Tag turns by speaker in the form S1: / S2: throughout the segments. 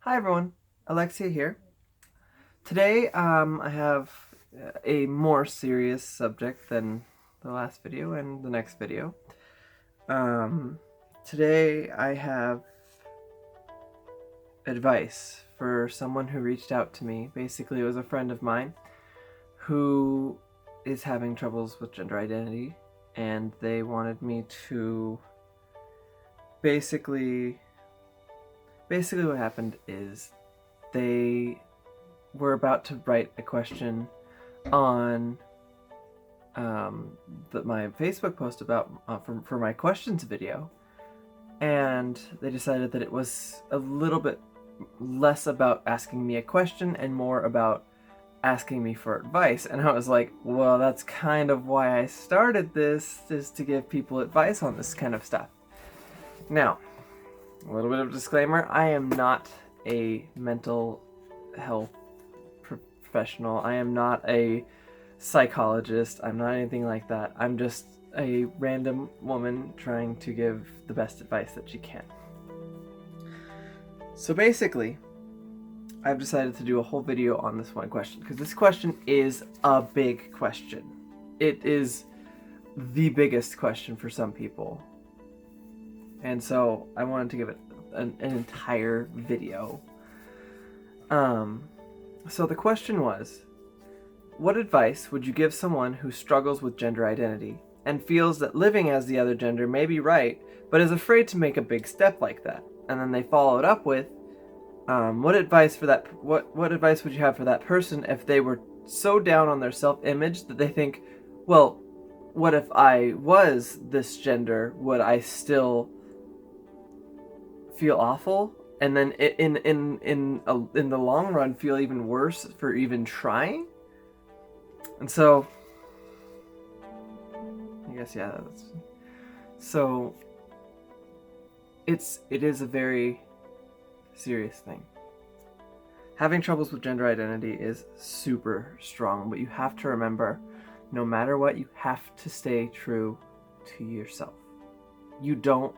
S1: Hi everyone, Alexia here. Today I have a more serious subject than the last video and the next video. Um, Today I have advice for someone who reached out to me. Basically, it was a friend of mine who is having troubles with gender identity, and they wanted me to basically what happened is they were about to write a question on my Facebook post about for my questions video, and they decided that it was a little bit less about asking me a question and more about asking me for advice. And I was like, well, that's kind of why I started this, is to give people advice on this kind of stuff. Now, a little bit of a disclaimer: I am not a mental health professional. I am not a psychologist. I'm not anything like that. I'm just a random woman trying to give the best advice that she can. So basically, I've decided to do a whole video on this one question because this question is a big question. It is the biggest question for some people. And so I wanted to give it an entire video. So the question was, what advice would you give someone who struggles with gender identity and feels that living as the other gender may be right, but is afraid to make a big step like that? And then they followed up with, what advice would you have for that person if they were so down on their self-image that they think, well, what if I was this gender? Would I still feel awful? And then in the long run feel even worse for even trying? And so, I guess, yeah, so it is a very serious thing. Having troubles with gender identity is super strong, but you have to remember, no matter what, you have to stay true to yourself. You don't,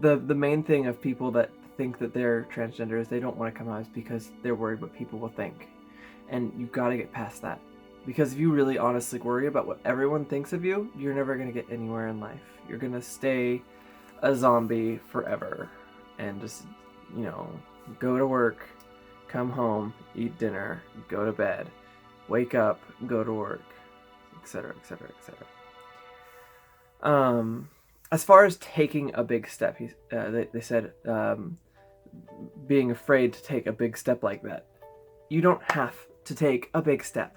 S1: the main thing of people that think that they're transgender is they don't want to come out because they're worried what people will think. And you've got to get past that. Because if you really honestly worry about what everyone thinks of you, you're never going to get anywhere in life. You're going to stay a zombie forever. And just, go to work, come home, eat dinner, go to bed, wake up, go to work, etc., etc., etc. As far as taking a big step, they said being afraid to take a big step like that. You don't have to take a big step.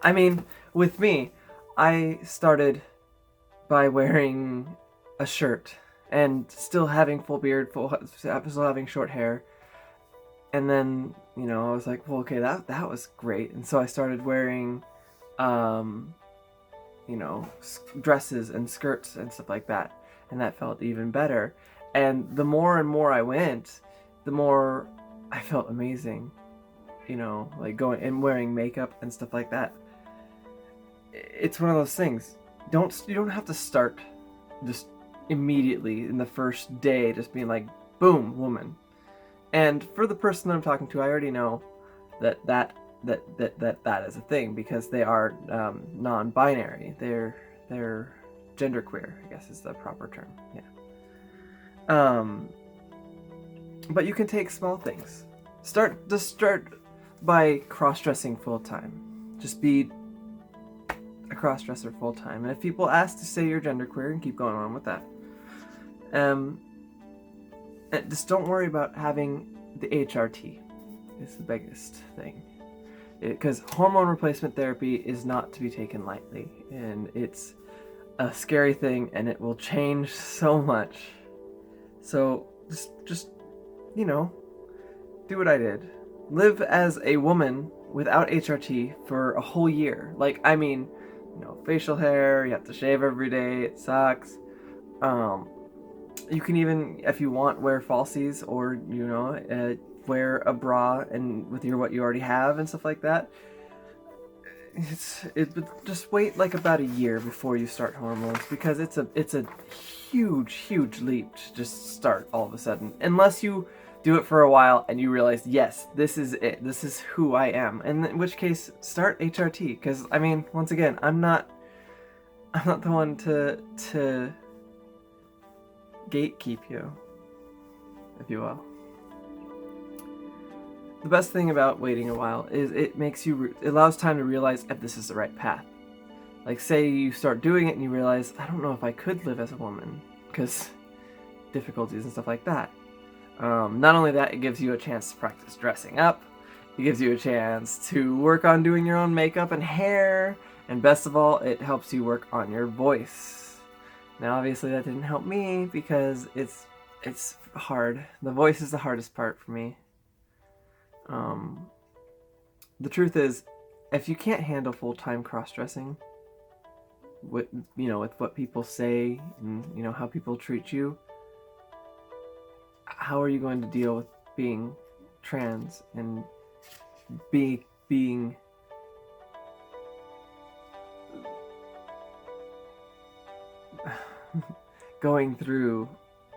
S1: I mean, with me, I started by wearing a shirt and still having full beard, still having short hair. And then, I was like, well, okay, that was great. And so I started wearing, dresses and skirts and stuff like that. And that felt even better. And the more and more I went, the more I felt amazing. Like going and wearing makeup and stuff like that. It's one of those things. You don't have to start just immediately in the first day just being like, boom, woman. And for the person that I'm talking to, I already know that is a thing because they are non-binary. They're genderqueer, I guess is the proper term. Yeah. But you can take small things. Start by cross-dressing full-time. Just be a cross-dresser full-time. And if people ask to say you're genderqueer, and keep going on with that. Just don't worry about having the HRT. It's the biggest thing. Because hormone replacement therapy is not to be taken lightly. And it's a scary thing, and it will change so much. So just do what I did. Live as a woman without HRT for a whole year. Facial hair, you have to shave every day, it sucks. You can even, if you want, wear falsies or, wear a bra and with what you already have and stuff like that. just wait like about a year before you start hormones, because it's a huge leap to just start all of a sudden, unless you do it for a while and you realize, yes, this is it, this is who I am, and in which case start HRT. Because I mean, once again, I'm not the one to gatekeep you, if you will. The best thing about waiting a while is it allows time to realize if this is the right path. Like, say you start doing it and you realize, I don't know if I could live as a woman, because difficulties and stuff like that. Not only that, it gives you a chance to practice dressing up, it gives you a chance to work on doing your own makeup and hair, and best of all, it helps you work on your voice. Now, obviously that didn't help me, because it's hard. The voice is the hardest part for me. The truth is, if you can't handle full-time cross-dressing, with what people say and how people treat you, how are you going to deal with being trans and being going through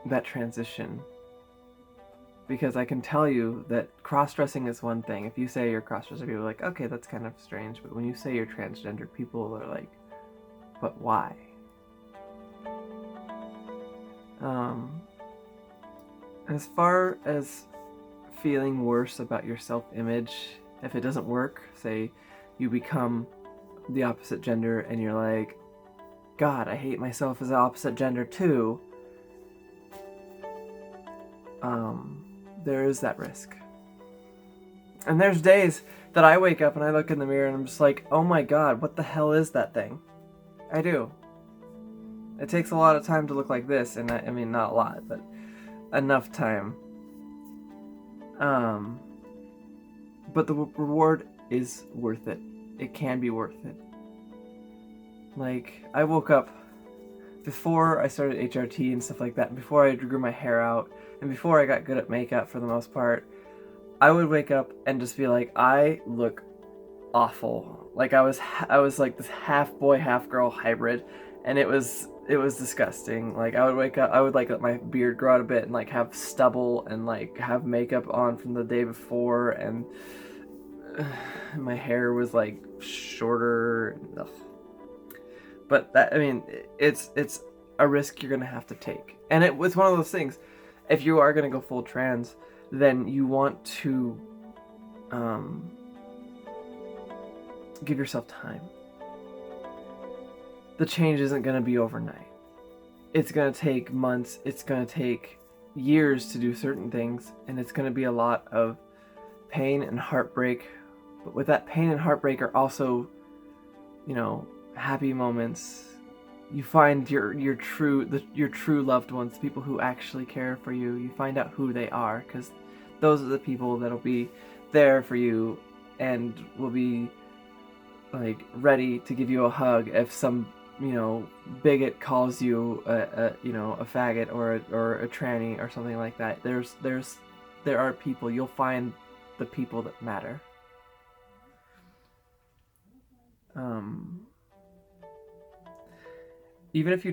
S1: that transition? Because I can tell you that cross-dressing is one thing. If you say you're cross-dressing, people are like, okay, that's kind of strange. But when you say you're transgender, people are like, but why? As far as feeling worse about your self-image, if it doesn't work, say you become the opposite gender and you're like, God, I hate myself as the opposite gender too. There is that risk. And there's days that I wake up and I look in the mirror and I'm just like, oh my God, what the hell is that thing? I do. It takes a lot of time to look like this, and I mean, not a lot, but enough time. But the reward is worth it. It can be worth it. Like, I woke up before I started HRT and stuff like that, and before I grew my hair out, and before I got good at makeup for the most part, I would wake up and just be like, I look awful. Like, I was like this half boy, half girl hybrid, and it was disgusting. Like, I would wake up, I would like let my beard grow out a bit and like have stubble and like have makeup on from the day before, and my hair was like shorter. Ugh. But that, I mean, it's a risk you're gonna have to take, and it was one of those things. If you are gonna go full trans, then you want to give yourself time. The change isn't gonna be overnight. It's gonna take months. It's gonna take years to do certain things, and it's gonna be a lot of pain and heartbreak. But with that pain and heartbreak are also, happy moments. You find your true loved ones, the people who actually care for you. You find out who they are, because those are the people that'll be there for you and will be like ready to give you a hug if some bigot calls you a faggot or a tranny or something like that. There are people. You'll find the people that matter. Even if you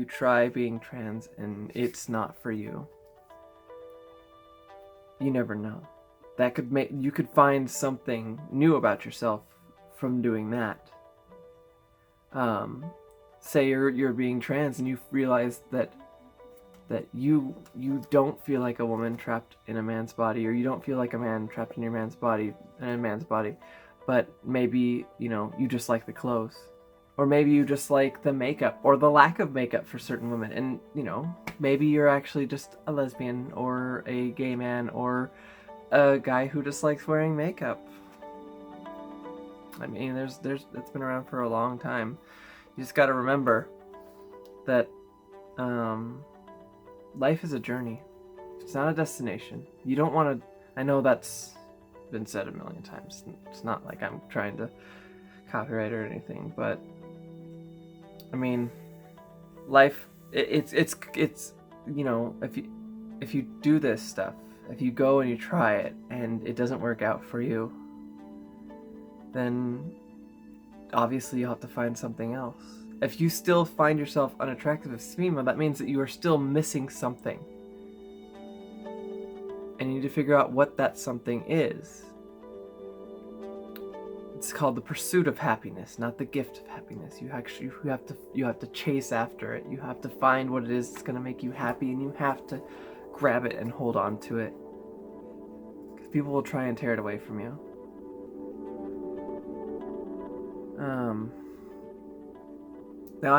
S1: try being trans and it's not for you, you never know. That could you could find something new about yourself from doing that. Say you're being trans and you realize that you don't feel like a woman trapped in a man's body, or you don't feel like a man trapped in a man's body, but maybe you just like the clothes, or maybe you just like the makeup or the lack of makeup for certain women, and maybe you're actually just a lesbian or a gay man or a guy who just likes wearing makeup. I mean, it's been around for a long time. You just got to remember that life is a journey. It's not a destination. You don't want to. I know that's been said a million times. It's not like I'm trying to copyright or anything, but I mean, life. It's if you do this stuff, if you go and you try it and it doesn't work out for you, then obviously you'll have to find something else. If you still find yourself unattractive as female, that means that you are still missing something. And you need to figure out what that something is. It's called the pursuit of happiness, not the gift of happiness. You have to chase after it. You have to find what it is that's going to make you happy, and you have to grab it and hold on to it. Because people will try and tear it away from you. Now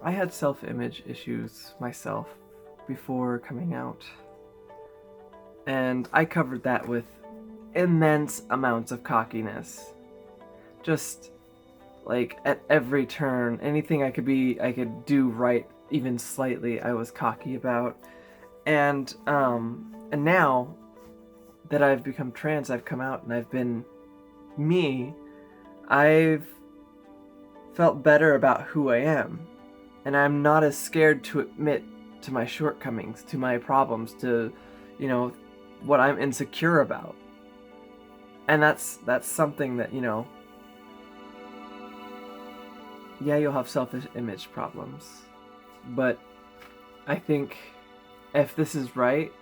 S1: I had self-image issues myself before coming out, and I covered that with immense amounts of cockiness. Just like at every turn, anything I could do right, even slightly, I was cocky about. And now that I've become trans, I've come out and I've been me, I've felt better about who I am. And I'm not as scared to admit to my shortcomings, to my problems, to, you know, what I'm insecure about. And that's something that, you know, yeah, you'll have self-image problems. But I think if this is right,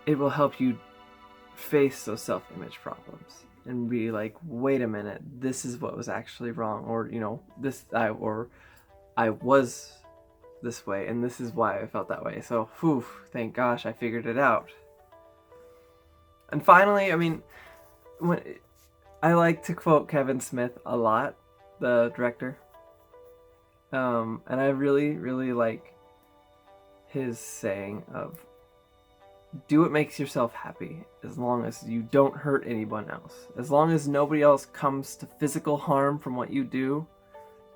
S1: it will help you face those self-image problems and be like, wait a minute, this is what was actually wrong, or, you know, I was this way, and this is why I felt that way. So, whew, thank gosh I figured it out. And finally, I mean, I like to quote Kevin Smith a lot, the director. And I really, really like his saying of, do what makes yourself happy, as long as you don't hurt anyone else. As long as nobody else comes to physical harm from what you do,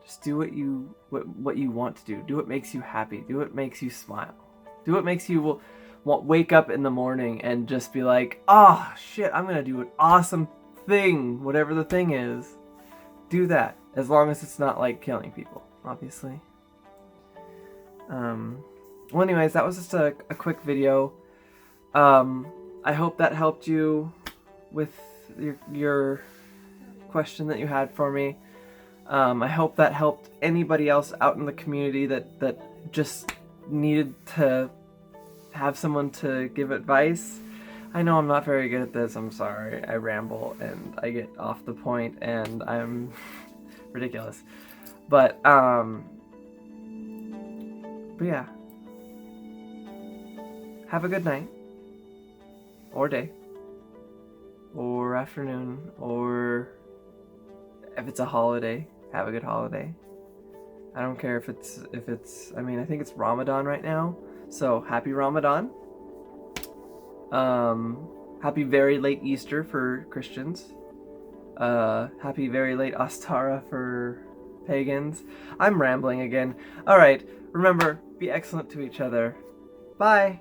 S1: just do what you want to do. Do what makes you happy. Do what makes you smile. Do what makes you wake up in the morning and just be like, oh shit, I'm gonna do an awesome thing, whatever the thing is. Do that, as long as it's not like killing people, obviously. Well, anyways, that was just a quick video. I hope that helped you with your question that you had for me. I hope that helped anybody else out in the community that just needed to have someone to give advice. I know I'm not very good at this, I'm sorry. I ramble and I get off the point and I'm ridiculous. But yeah. Have a good night. Or day. Or afternoon. Or if it's a holiday, have a good holiday. I don't care if it's I mean, I think it's Ramadan right now. So, happy Ramadan. Happy very late Easter for Christians. Happy very late Ostara for pagans. I'm rambling again. Alright, remember, be excellent to each other. Bye!